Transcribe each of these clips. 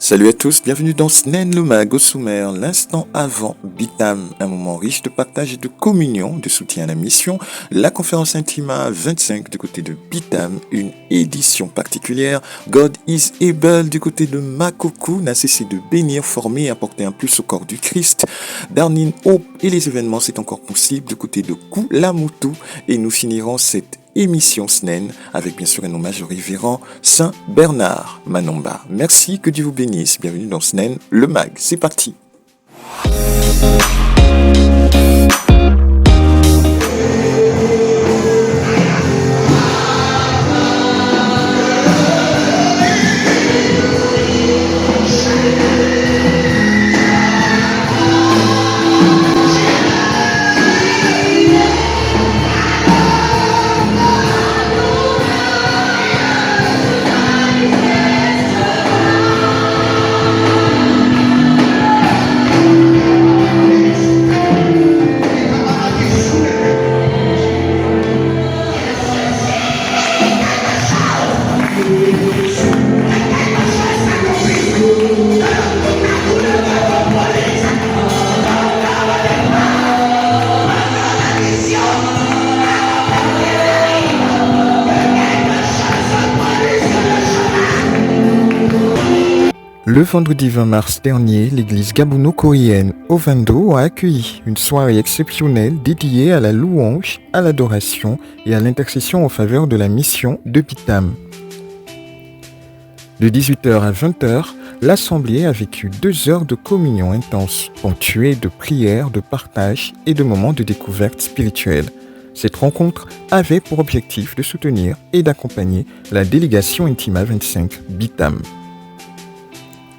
Salut à tous, bienvenue dans SNEN le Mag au sommaire, l'instant avant Bitam, un moment riche de partage et de communion, de soutien à la mission, la conférence Intima 25 du côté de Bitam, une édition particulière, God is able du côté de Makoku, n'a cessé de bénir, former et apporter un plus au corps du Christ, Darnin Hope et les événements c'est encore possible du côté de Kulamutu, et nous finirons cette émission SNEN avec bien sûr un hommage au révérend Saint Bernard Manomba. Merci, que Dieu vous bénisse. Bienvenue dans SNEN, le Mag. C'est parti. Le vendredi 20 mars dernier, l'église gabouno-coréenne Ovando a accueilli une soirée exceptionnelle dédiée à la louange, à l'adoration et à l'intercession en faveur de la mission de Bitam. De 18h à 20h, l'assemblée a vécu 2 heures de communion intense, ponctuée de prières, de partage et de moments de découverte spirituelle. Cette rencontre avait pour objectif de soutenir et d'accompagner la délégation Intima 25 Bitam.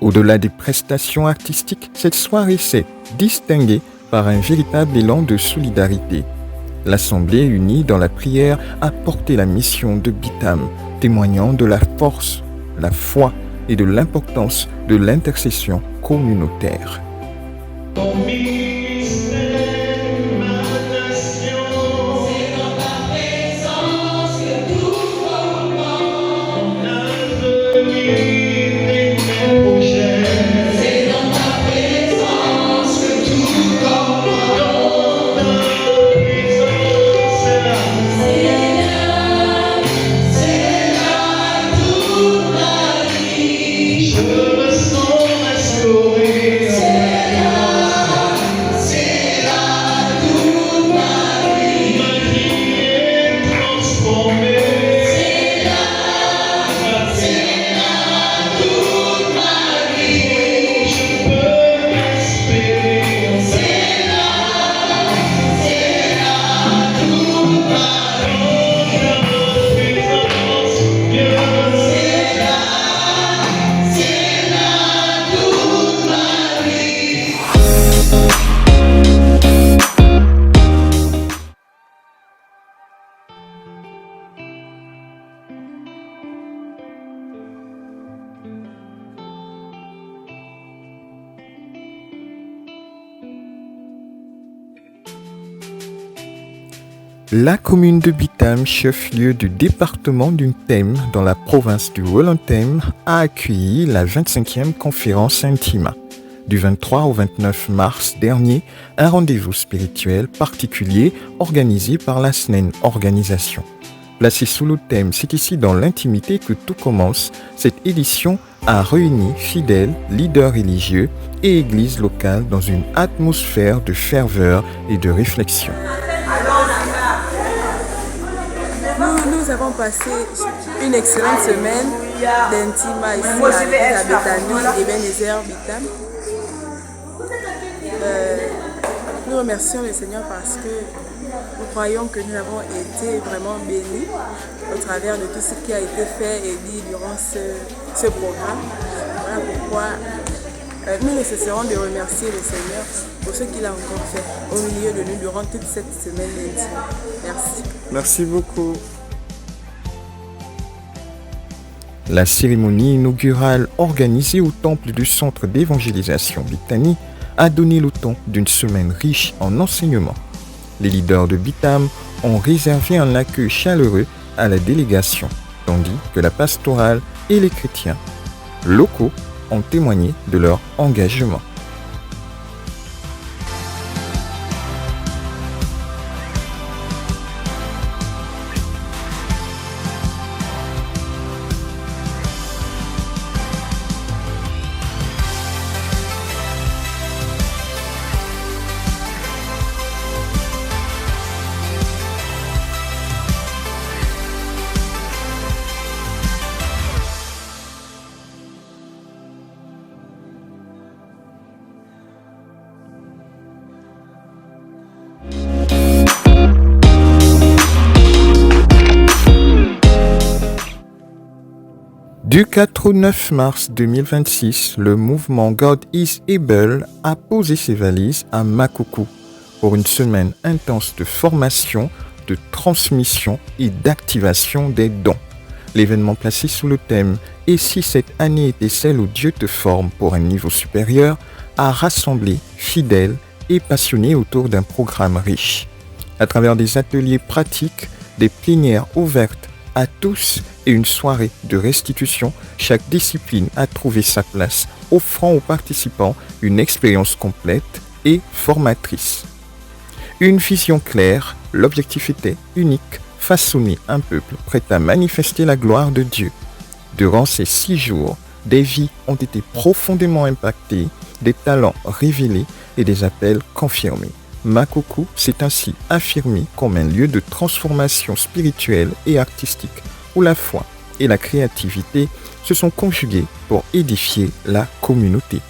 Au-delà des prestations artistiques, cette soirée s'est distinguée par un véritable élan de solidarité. L'Assemblée unie dans la prière a porté la mission de Bitam, témoignant de la force, la foi et de l'importance de l'intercession communautaire. La commune de Bitam, chef-lieu du département du Nthème dans la province du Wellington, a accueilli la 25e conférence Intima. Du 23 au 29 mars dernier, un rendez-vous spirituel particulier organisé par la SNEN Organisation. Placé sous le thème « C'est ici dans l'intimité que tout commence », cette édition a réuni fidèles, leaders religieux et églises locales dans une atmosphère de ferveur et de réflexion. Nous avons passé une excellente semaine d'Intima ici à Bethany et Ebenezer Bitam. Nous remercions le Seigneur parce que nous croyons que nous avons été vraiment bénis au travers de tout ce qui a été fait et dit durant ce programme. Voilà pourquoi nous ne cesserons de remercier le Seigneur pour ce qu'il a encore fait au milieu de nous durant toute cette semaine d'Intima. Merci. Merci beaucoup. La cérémonie inaugurale organisée au temple du centre d'évangélisation Bethany a donné le ton d'une semaine riche en enseignements. Les leaders de Bitam ont réservé un accueil chaleureux à la délégation, tandis que la pastorale et les chrétiens locaux ont témoigné de leur engagement. Du 4 au 9 mars 2026, le mouvement God is Able a posé ses valises à Makoko pour une semaine intense de formation, de transmission et d'activation des dons. L'événement placé sous le thème « Et si cette année était celle où Dieu te forme pour un niveau supérieur » a rassemblé fidèles et passionnés autour d'un programme riche. À travers des ateliers pratiques, des plénières ouvertes à tous et une soirée de restitution, chaque discipline a trouvé sa place, offrant aux participants une expérience complète et formatrice. Une vision claire, l'objectif était unique, façonner un peuple prêt à manifester la gloire de Dieu. Durant ces 6 jours, des vies ont été profondément impactées, des talents révélés et des appels confirmés. Makoko s'est ainsi affirmé comme un lieu de transformation spirituelle et artistique où la foi et la créativité se sont conjuguées pour édifier la communauté.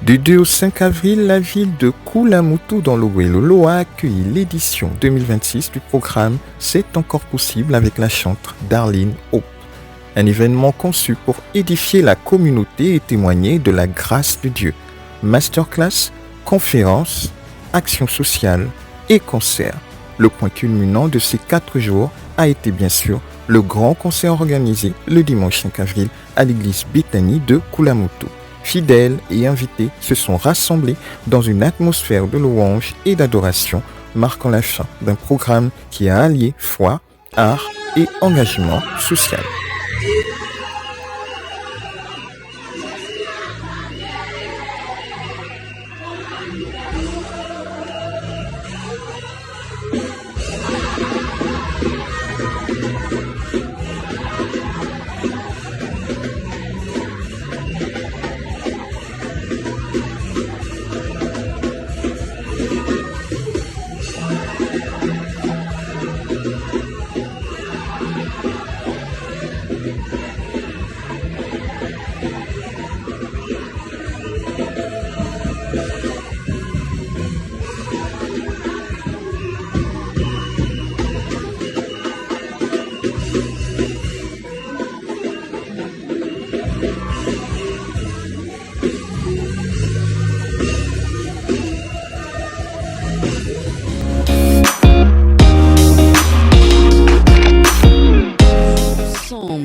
Du 2 au 5 avril, la ville de Kulamutu dans l'Owelolo a accueilli l'édition 2026 du programme C'est encore possible avec la chantre Darlene Hope. Un événement conçu pour édifier la communauté et témoigner de la grâce de Dieu. Masterclass, conférences, actions sociales et concerts. Le point culminant de ces 4 jours a été bien sûr le grand concert organisé le dimanche 5 avril à l'église Bethany de Kulamutu. Fidèles et invités se sont rassemblés dans une atmosphère de louange et d'adoration, marquant la fin d'un programme qui a allié foi, art et engagement social.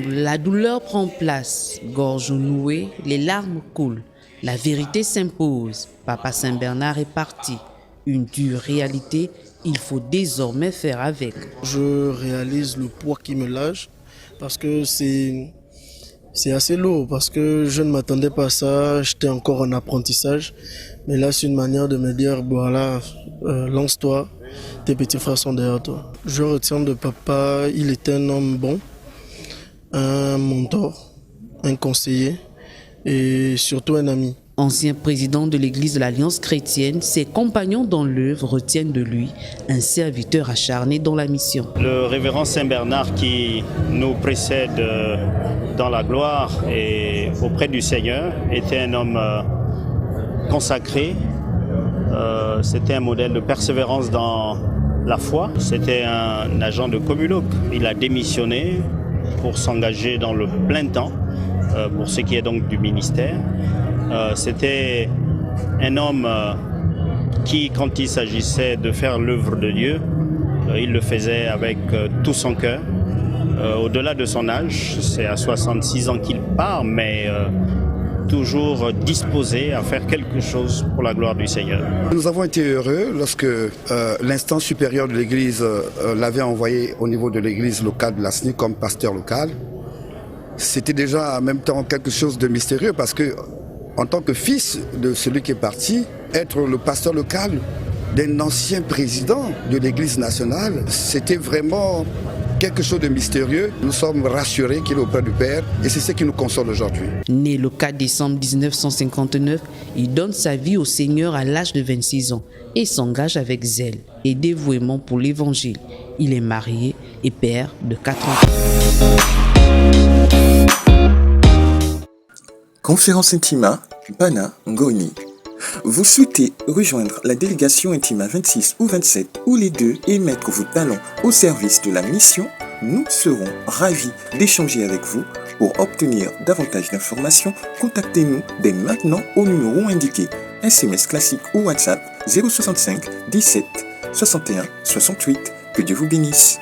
La douleur prend place, gorge nouée, les larmes coulent. La vérité s'impose. Papa Saint-Bernard est parti. Une dure réalité, il faut désormais faire avec. Je réalise le poids qui me lâche parce que c'est assez lourd, parce que je ne m'attendais pas à ça, j'étais encore en apprentissage. Mais là, c'est une manière de me dire, voilà, lance-toi, tes petits frères sont derrière toi. Je retiens de papa, il était un homme bon, un mentor, un conseiller et surtout un ami. Ancien président de l'église de l'Alliance chrétienne, ses compagnons dans l'œuvre retiennent de lui un serviteur acharné dans la mission. Le révérend Saint-Bernard qui nous précède dans la gloire et auprès du Seigneur était un homme consacré. C'était un modèle de persévérance dans la foi. C'était un agent de Commuloc. Il a démissionné pour s'engager dans le plein temps, pour ce qui est donc du ministère. C'était un homme qui, quand il s'agissait de faire l'œuvre de Dieu, il le faisait avec tout son cœur. Au-delà de son âge, c'est à 66 ans qu'il part, mais toujours disposé à faire quelque chose pour la gloire du Seigneur. Nous avons été heureux lorsque l'instance supérieure de l'Église l'avait envoyé au niveau de l'Église locale de la SNI comme pasteur local. C'était déjà en même temps quelque chose de mystérieux parce que, en tant que fils de celui qui est parti, être le pasteur local d'un ancien président de l'Église nationale, c'était vraiment quelque chose de mystérieux. Nous sommes rassurés qu'il est auprès du Père et c'est ce qui nous console aujourd'hui. Né le 4 décembre 1959, il donne sa vie au Seigneur à l'âge de 26 ans et s'engage avec zèle et dévouement pour l'Évangile. Il est marié et père de 4 enfants. Conférence Intima, Bana Ngoni. Vous souhaitez rejoindre la délégation Intima 26 ou 27 ou les deux et mettre vos talents au service de la mission? Nous serons ravis d'échanger avec vous. Pour obtenir davantage d'informations, contactez-nous dès maintenant au numéro indiqué. SMS classique ou WhatsApp 065 17 61 68. Que Dieu vous bénisse.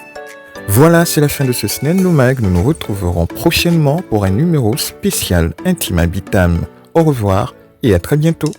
Voilà, c'est la fin de ce Snell No Mag. Nous nous retrouverons prochainement pour un numéro spécial Intima Bitam. Au revoir et à très bientôt.